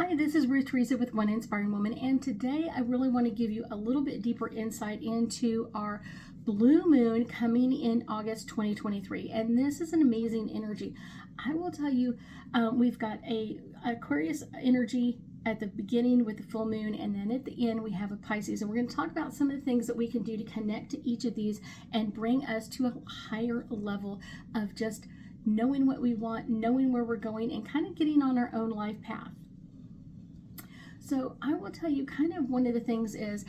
Hi, this is Ruth Theresa with One Inspiring Woman, and today I really want to give you a little bit deeper insight into our blue moon coming in August 2023. And this is an amazing energy. I will tell you, we've got a Aquarius energy at the beginning with the full moon, and then at the end we have a Pisces. And we're going to talk about some of the things that we can do to connect to each of these and bring us to a higher level of just knowing what we want, knowing where we're going, and kind of getting on our own life path. So I will tell you kind of one of the things is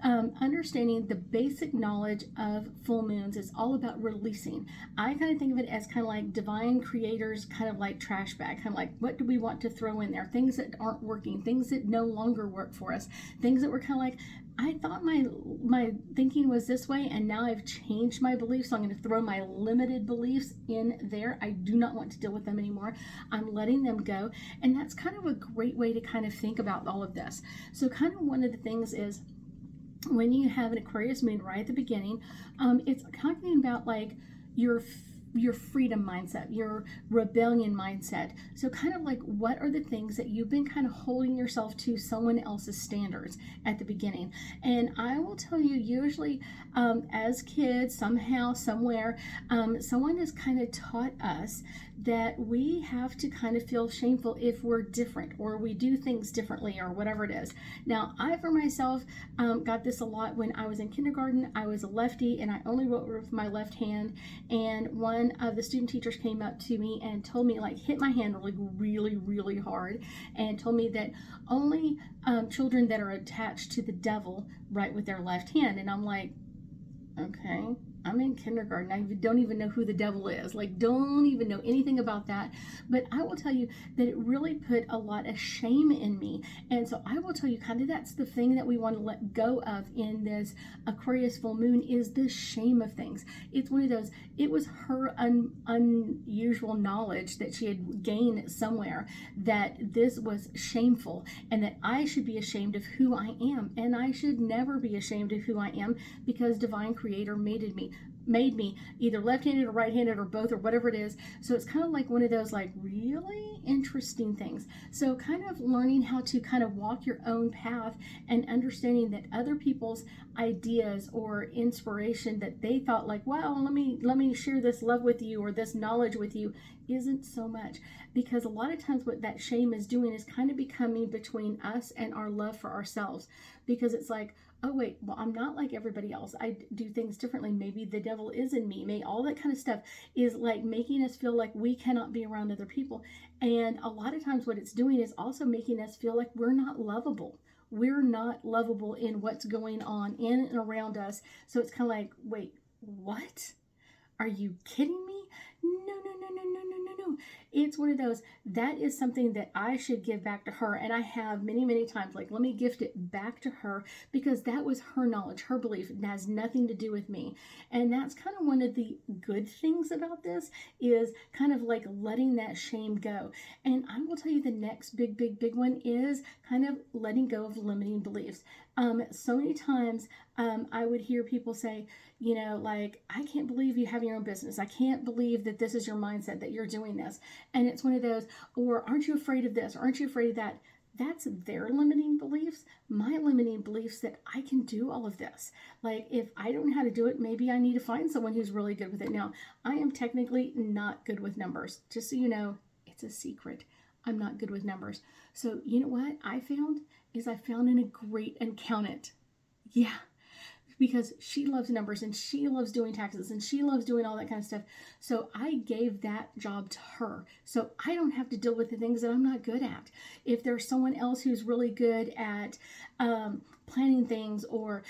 understanding the basic knowledge of full moons is all about releasing. I kind of think of it as kind of like divine creators, kind of like trash bag, kind of like what do we want to throw in there? Things that aren't working, things that no longer work for us, things that were kind of like, I thought my thinking was this way, and now I've changed my beliefs, so I'm going to throw my limited beliefs in there. I do not want to deal with them anymore. I'm letting them go, and that's kind of a great way to kind of think about all of this. So kind of one of the things is when you have an Aquarius moon right at the beginning, it's talking about like your freedom mindset, your rebellion mindset. So kind of like, what are the things that you've been kind of holding yourself to someone else's standards at the beginning? And I will tell you, usually as kids, somehow, somewhere, someone has kind of taught us that we have to kind of feel shameful if we're different or we do things differently or whatever it is. Now, I, for myself, got this a lot when I was in kindergarten. I was a lefty and I only wrote with my left hand. And one of the student teachers came up to me and told me, like, hit my hand really hard and told me that only children that are attached to the devil write with their left hand. And I'm like, okay, I'm in kindergarten. I don't even know who the devil is. Like, don't even know anything about that. But I will tell you that it really put a lot of shame in me. And so I will tell you kind of that's the thing that we want to let go of in this Aquarius full moon is the shame of things. It's one of those, it was her unusual knowledge that she had gained somewhere that this was shameful and that I should be ashamed of who I am. And I should never be ashamed of who I am because divine creator made me either left-handed or right-handed or both or whatever it is. So it's kind of like one of those like really interesting things. So kind of learning how to kind of walk your own path and understanding that other people's ideas or inspiration that they thought like, wow, let me share this love with you or this knowledge with you isn't so much. Because a lot of times what that shame is doing is kind of becoming between us and our love for ourselves. Because it's like, oh wait, well, I'm not like everybody else. I do things differently. Maybe the devil is in me. Maybe all that kind of stuff is like making us feel like we cannot be around other people. And a lot of times what it's doing is also making us feel like we're not lovable. We're not lovable in what's going on in and around us. So it's kind of like, wait, what? Are you kidding me? No. It's one of those, that is something that I should give back to her. And I have many times, like, let me gift it back to her because that was her knowledge, her belief. It has nothing to do with me. And that's kind of one of the good things about this is kind of like letting that shame go. And I will tell you the next big one is kind of letting go of limiting beliefs. So many times I would hear people say, you know, like, I can't believe you have your own business. I can't believe that this is your mindset, that you're doing this. And it's one of those, or aren't you afraid of this? Or aren't you afraid of that? That's their limiting beliefs. My limiting beliefs that I can do all of this. Like, if I don't know how to do it, maybe I need to find someone who's really good with it. Now, I am technically not good with numbers. Just so you know, it's a secret. I'm not good with numbers. So you know what I found is I found a great accountant. Yeah. Because she loves numbers and she loves doing taxes and she loves doing all that kind of stuff. So I gave that job to her. So I don't have to deal with the things that I'm not good at. If there's someone else who's really good at planning things or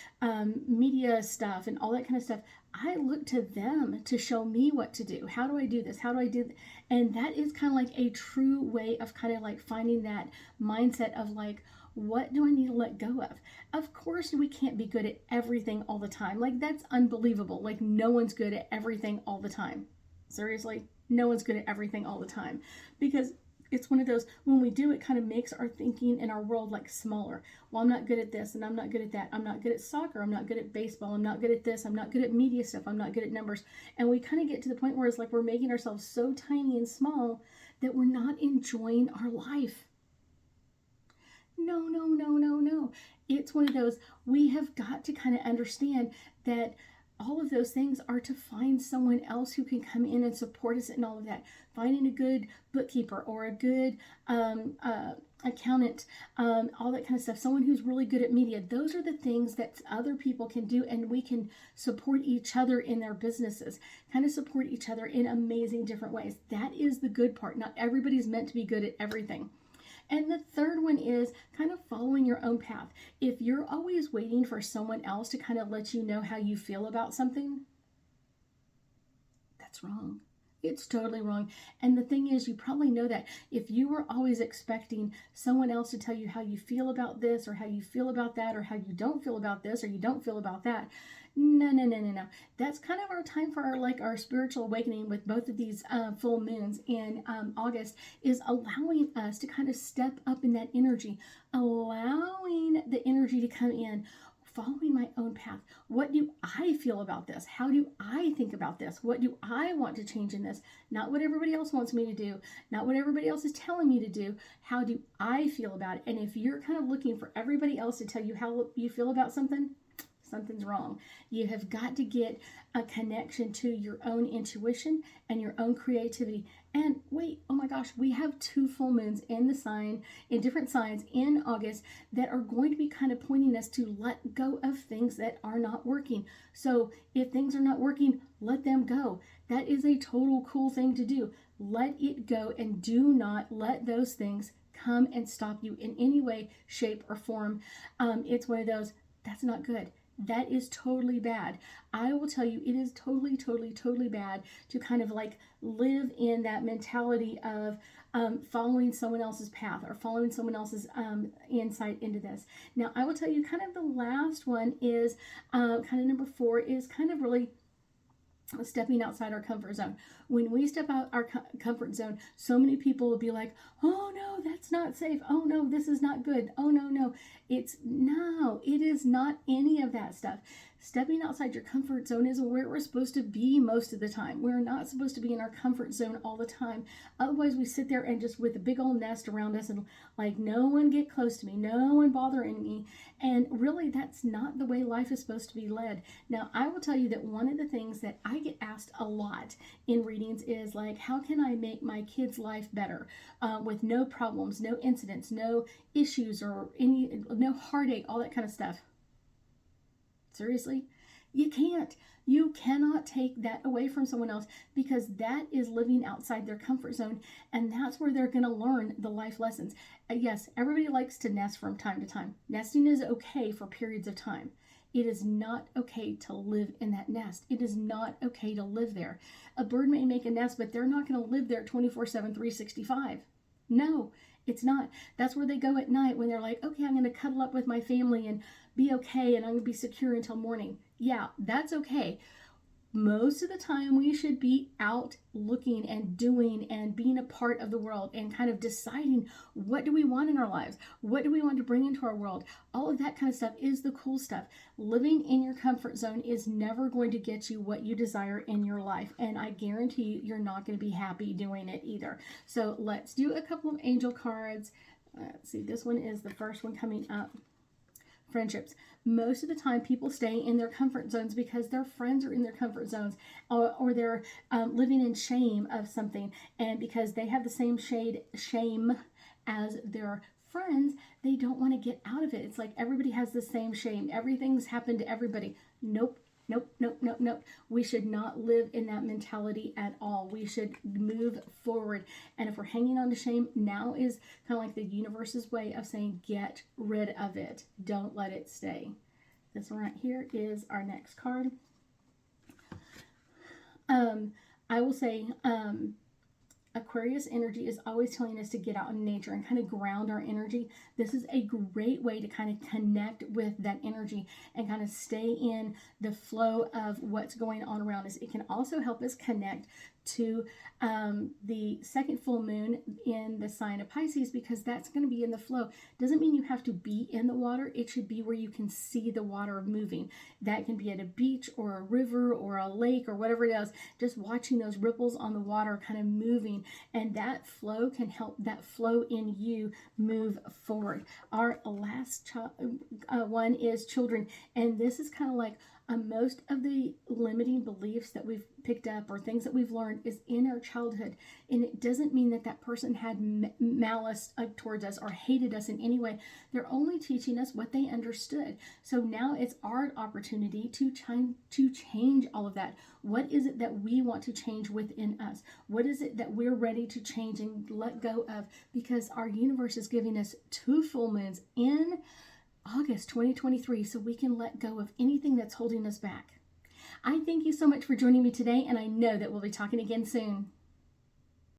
media stuff and all that kind of stuff, I look to them to show me what to do. How do I do this? How do I do that? And that is kind of like a true way of kind of like finding that mindset of like, what do I need to let go of? Of course, we can't be good at everything all the time. Like, that's unbelievable. Like, no one's good at everything all the time. Seriously, no one's good at everything all the time. Because it's one of those, when we do, it kind of makes our thinking and our world like smaller. Well, I'm not good at this and I'm not good at that. I'm not good at soccer. I'm not good at baseball. I'm not good at this. I'm not good at media stuff. I'm not good at numbers. And we kind of get to the point where it's like we're making ourselves so tiny and small that we're not enjoying our life. No, no, no, no, no. It's one of those, we have got to kind of understand that all of those things are to find someone else who can come in and support us in all of that. Finding a good bookkeeper or a good accountant, all that kind of stuff. Someone who's really good at media. Those are the things that other people can do, and we can support each other in their businesses, kind of support each other in amazing different ways. That is the good part. Not everybody's meant to be good at everything. And the third one is kind of following your own path. If you're always waiting for someone else to kind of let you know how you feel about something, that's wrong. It's totally wrong. And the thing is, you probably know that if you were always expecting someone else to tell you how you feel about this or how you feel about that or how you don't feel about this or you don't feel about that, no, no, no, no, no. That's kind of our time for our spiritual awakening with both of these full moons in August, is allowing us to kind of step up in that energy, allowing the energy to come in, following my own path. What do I feel about this? How do I think about this? What do I want to change in this? Not what everybody else wants me to do, not what everybody else is telling me to do. How do I feel about it? And if you're kind of looking for everybody else to tell you how you feel about something, something's wrong. You have got to get a connection to your own intuition and your own creativity. And wait, oh my gosh, we have 2 full moons in the sign, in different signs in August, that are going to be kind of pointing us to let go of things that are not working. So if things are not working, let them go. That is a total cool thing to do. Let it go, and do not let those things come and stop you in any way, shape, or form. It's one of those, that's not good. That is totally bad. I will tell you, it is totally, totally, totally bad to kind of like live in that mentality of following someone else's path or following someone else's insight into this. Now, I will tell you kind of the last one is kind of number 4 is kind of really stepping outside our comfort zone. When we step out our comfort zone, so many people will be like, oh no, that's not safe. Oh no, this is not good. Oh no, no. No, it is not any of that stuff. Stepping outside your comfort zone is where we're supposed to be most of the time. We're not supposed to be in our comfort zone all the time. Otherwise, we sit there and just with a big old nest around us and like, no one get close to me, no one bothering me. And really, that's not the way life is supposed to be led. Now, I will tell you that one of the things that I get asked a lot in readings is like, how can I make my kid's life better with no problems, no incidents, no issues, or no heartache, all that kind of stuff? Seriously? You can't. You cannot take that away from someone else, because that is living outside their comfort zone, and that's where they're going to learn the life lessons. Yes, everybody likes to nest from time to time. Nesting is okay for periods of time. It is not okay to live in that nest. It is not okay to live there. A bird may make a nest, but they're not going to live there 24/7, 365. No, it's not. That's where they go at night when they're like, okay, I'm going to cuddle up with my family and be okay, and I'm going to be secure until morning. Yeah, that's okay. Most of the time, we should be out looking and doing and being a part of the world and kind of deciding, what do we want in our lives? What do we want to bring into our world? All of that kind of stuff is the cool stuff. Living in your comfort zone is never going to get you what you desire in your life. And I guarantee you, you're not going to be happy doing it either. So let's do a couple of angel cards. Let's see, this one is the first one coming up. Friendships. Most of the time, people stay in their comfort zones because their friends are in their comfort zones, or they're living in shame of something, and because they have the same shame as their friends, they don't want to get out of it. It's like everybody has the same shame. Everything's happened to everybody. Nope. Nope, nope, nope, nope. We should not live in that mentality at all. We should move forward. And if we're hanging on to shame, now is kind of like the universe's way of saying, get rid of it. Don't let it stay. This one right here is our next card. I will say, Aquarius energy is always telling us to get out in nature and kind of ground our energy. This is a great way to kind of connect with that energy and kind of stay in the flow of what's going on around us. It can also help us connect to the second full moon in the sign of Pisces, because that's going to be in the flow. Doesn't mean you have to be in the water. It should be where you can see the water moving. That can be at a beach or a river or a lake or whatever it is. Just watching those ripples on the water kind of moving, and that flow can help that flow in you move forward. Our last one is children, and this is kind of like most of the limiting beliefs that we've picked up or things that we've learned is in our childhood. And it doesn't mean that that person had malice towards us or hated us in any way. They're only teaching us what they understood. So now it's our opportunity to change all of that. What is it that we want to change within us? What is it that we're ready to change and let go of? Because our universe is giving us 2 full moons in August 2023, so we can let go of anything that's holding us back. I thank you so much for joining me today, and I know that we'll be talking again soon.